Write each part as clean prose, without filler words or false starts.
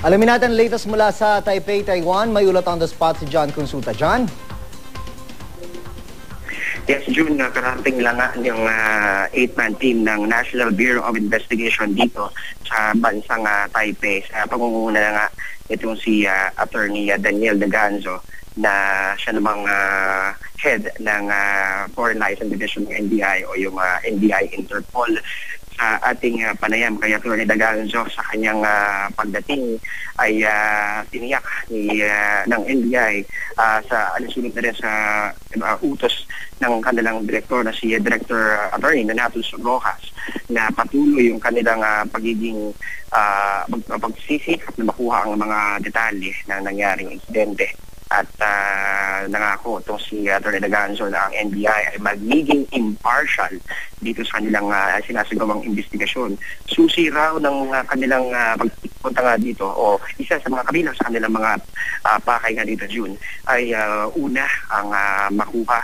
Alamin natin ang latest mula sa Taipei, Taiwan. May ulat on the spot si John Consulta. John? Yes, June, karating lang nga yung 8-man team ng National Bureau of Investigation dito sa bansang Taipei. Sa pangunguna nga itong si Attorney Daniel Daganzo na siya namang head ng Foreign License Division ng NBI o yung NBI Interpol. Sa ating panayam kay Atty. Daganzo sa kanyang pagdating ay tiniyak ng NBI sa alisunod na rin sa utos ng kanilang direktor na si Director Attorney Donatus Rojas na patuloy yung kanilang pagiging pagsisikap na makuha ang mga detalye ng nangyaring insidente. At nangako itong si Atty. Daganzo na ang NBI ay magiging impartial dito sa kanilang sinasagawang investigasyon. Susi raw ng kanilang pagpunta nga dito o isa sa mga kabilang sa kanilang mga pakay nga dito, June, ay una ang makakuha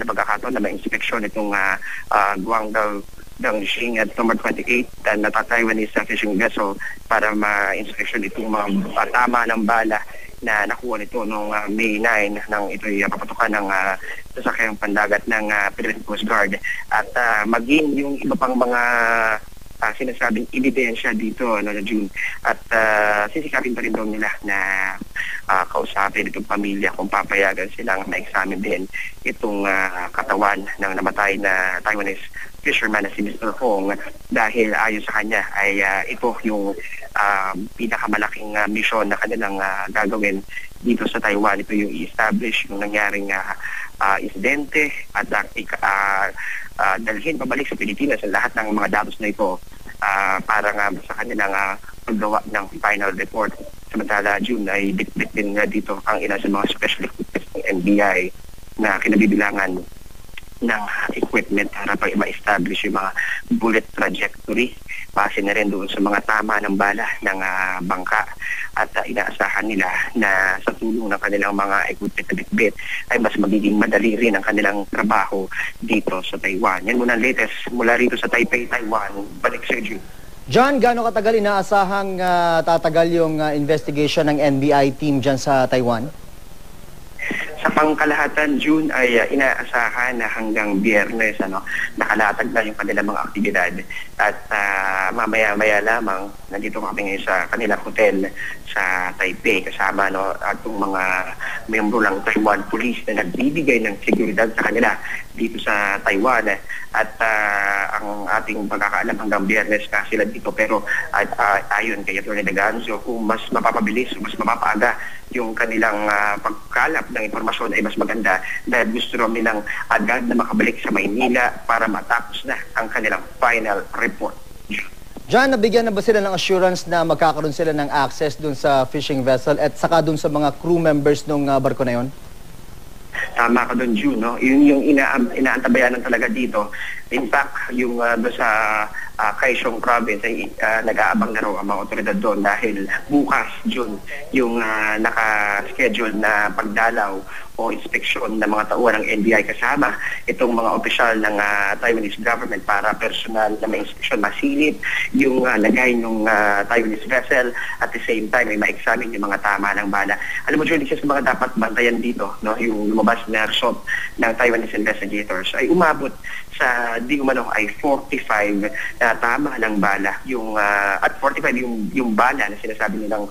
na pagkakataon na ma-inspeksyon itong Guangdong Xing at number 28 na Taiwanese fishing vessel para ma-inspeksyon itong mga tama ng bala na nakuha nito noong May 9 nang ito'y papatukan ng sasakyang pandagat ng Philippine Coast Guard at maging yung iba pang mga sinasabing ebidensya dito na June at sisikapin pa rin daw nila na kausapin itong pamilya kung papayagan silang ma-examine din itong katawan ng namatay na Taiwanese fisherman na si Mr. Hong dahil ayon sa kanya ay ito yung pinakamalaking misyon na kanilang gagawin dito sa Taiwan. Ito yung i-establish yung nangyaring insidente at dalhin pabalik sa Pilipinas ang lahat ng mga datos na ito para nga sa kanilang paggawa ng final report. Samantala, June ay bitbit din nga dito ang ilan sa mga special equipment ng NBI na kinabibilangan ng equipment para ma-establish yung mga bullet trajectory base na rin doon sa mga tama ng bala ng bangka at inaasahan nila na sa tulong ng kanilang mga equipment na bitbit ay mas magiging madali rin ang kanilang trabaho dito sa Taiwan. Yan muna ang latest mula rito sa Taipei, Taiwan. Balik sa June. John, gaano katagal inaasahang tatagal yung investigation ng NBI team dyan sa Taiwan? Sa pangkalahatan, June, ay inaasahan na hanggang Biyernes nakalatag na yung kanilang mga aktibidad. At mamaya-maya lamang, nandito kami ngayon sa kanilang hotel sa Taipei kasama atong mga miyembro ng Taiwan Police na nagbibigay ng seguridad sa kanila dito sa Taiwan. At ang ating pagkakaalam hanggang Biyernes na sila dito. Pero ayon kay Atty. Daganzo, kung mas mapapabilis o mas mapapaaga yung kanilang pagkalap ng informasyon ay mas maganda dahil gusto rin nilang agad na makabalik sa Maynila para matapos na ang kanilang final report. John, nabigyan na ba sila ng assurance na magkakaroon sila ng access dun sa fishing vessel at saka dun sa mga crew members ng barko na yon? Tama ka doon, June. No? Yun yung inaantabayanan talaga dito. In fact, yung doon sa Kaohsiung province ay nag-aabang na raw ang mga otoridad doon dahil bukas, June, yung naka-schedule na pagdalaw o inspeksyon ng mga tauhan ng NBI kasama itong mga opisyal ng Taiwanese government para personal na may inspeksyon masilip yung lagay ng Taiwanese vessel at the same time ay ma-examine yung mga tama ng bala. Alam mo, June, isa sa mga dapat bantayan dito, no, yung lumabas na result ng Taiwanese investigators ay umabot sa di umano ay 45 na tama ng bala yung at 45 yung bala na sinasabi nilang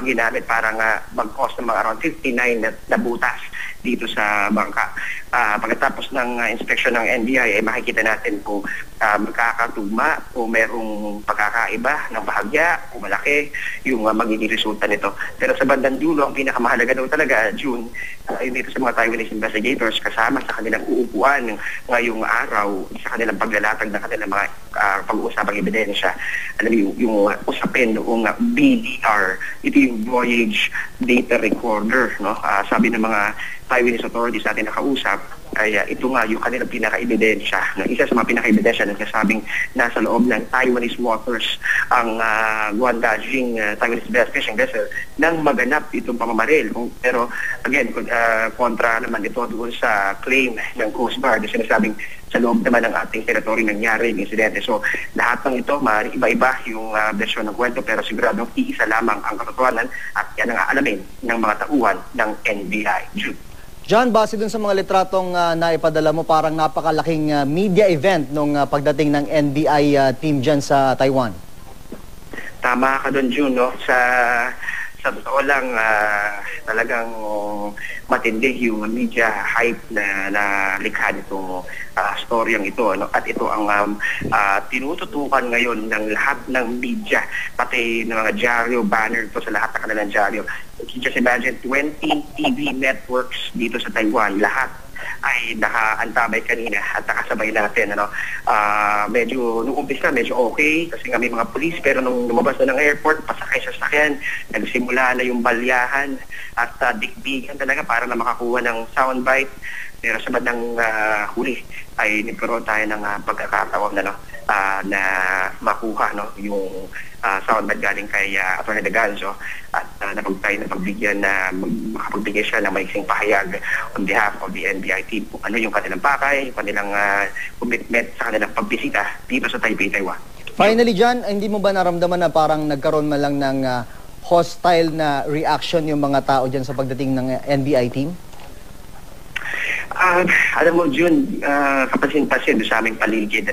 ginamit para nga mag-cost ng mga around 59 na butas dito sa bangka. Pagkatapos ng inspection ng NBI ay makikita natin kung magkakatugma o merong pagkakaiba ng bahagya o malaki yung magiging resulta nito. Pero sa bandang dulo, ang pinakamahalaga daw talaga, June, ay dito sa mga Taiwanese investigators kasama sa kanilang uupuan ngayong araw sa kanilang paglalatag ng kanilang mga pag-uusapang ebidensya. Alam mo, yung usapin noong BDR, ito yung Voyage Data Recorder. No? Sabi ng mga Taiwanese authorities natin nakausap, Kaya ito nga yung kanilang pinaka-ebidensya, isa sa mga pinaka-ebidensya na sinasabing nasa loob ng Taiwanese waters ang Guangdajing Taiwanese fishing vessel nang maganap itong pamamaril. Pero again, kontra naman ito doon sa claim ng Coast Guard na sinasabing sa loob naman ng ating territory nangyari yung insidente. So lahat ng ito, iba-iba yung version ng kwento, pero siguradong iisa lamang ang katotohanan at yan ang aalamin ng mga tauhan ng NBI. Jude. John, base dun sa mga litratong naipadala mo, parang napakalaking media event nung pagdating ng NBI team dyan sa Taiwan. Tama ka doon, June, no? Sa totoo lang, talagang matindi yung media hype na likha nitong storyang ito. No? At ito ang tinututukan ngayon ng lahat ng media, pati ng mga dyaryo, banner ito sa lahat ng kanilang dyaryo. Just imagine, 20 TV networks dito sa Taiwan, lahat ay nakaantabay kanina at nakasabay natin. Medyo nung umpisa, medyo okay kasi nga may mga police, pero nung lumabas na ng airport, pasakay sa sakyan, nagsimula na yung balyahan at dikdigan talaga para na makakuha ng soundbite. Pero sa bandang huli ay nagkaroon tayo ng pagkakataon na makuha yung soundbite galing kay Atty. De Ganzo at napagbigyan na makapagbigay siya ng maiksing pahayag on behalf of the NBI team kung ano yung kanilang pakay, yung kanilang commitment sa kanilang pagbisita dito sa Taipei, Taiwan. Finally, John, hindi mo ba naramdaman na parang nagkaroon man lang ng hostile na reaction yung mga tao dyan sa pagdating ng NBI team? Alam mo, June, kapansin-pansin sa aming paligid,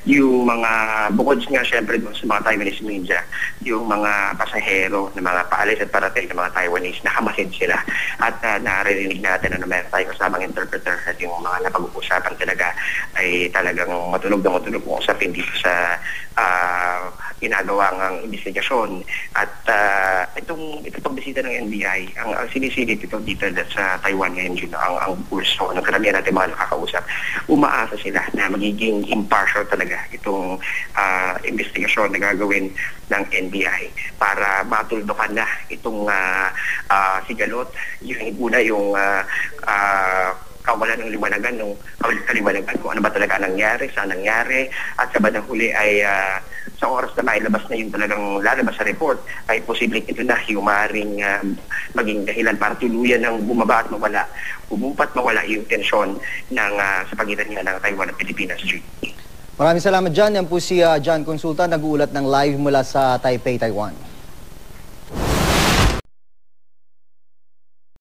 yung mga, bukod nga syempre doon sa mga Taiwanese media, yung mga pasahero na mga paalis at parating ng mga Taiwanese, nakamasid sila. At narinig natin na meron tayo kasamang interpreter at yung mga napag-uusapan talaga ay talagang matunog na matunog kung usapin dito sa ginagawa ng investigasyon. At itong pagbisita ng NBI, ang sinisilip ito dito sa Taiwan ngayon, June, ang kurso ng karamihan natin mga nakakausap, umaasa sila na magiging impartial talaga itong investigasyon na gagawin ng NBI para matuldukan na itong sigalot. Yung una, yung kawalan ng liwanagan, kaliwanagan kung ano ba talaga nangyari, saan nangyari, at sa bandang huli ay sa oras na mailabas na yung talagang lalabas sa report, ay posibleng ito na yung maaaring maging dahilan para tuluyan ng bumaba at mawala, mawala yung tensyon sa pagitan niya ng Taiwan at Pilipinas. Maraming salamat, John. Yan po si John Consulta, nag-uulat ng live mula sa Taipei, Taiwan.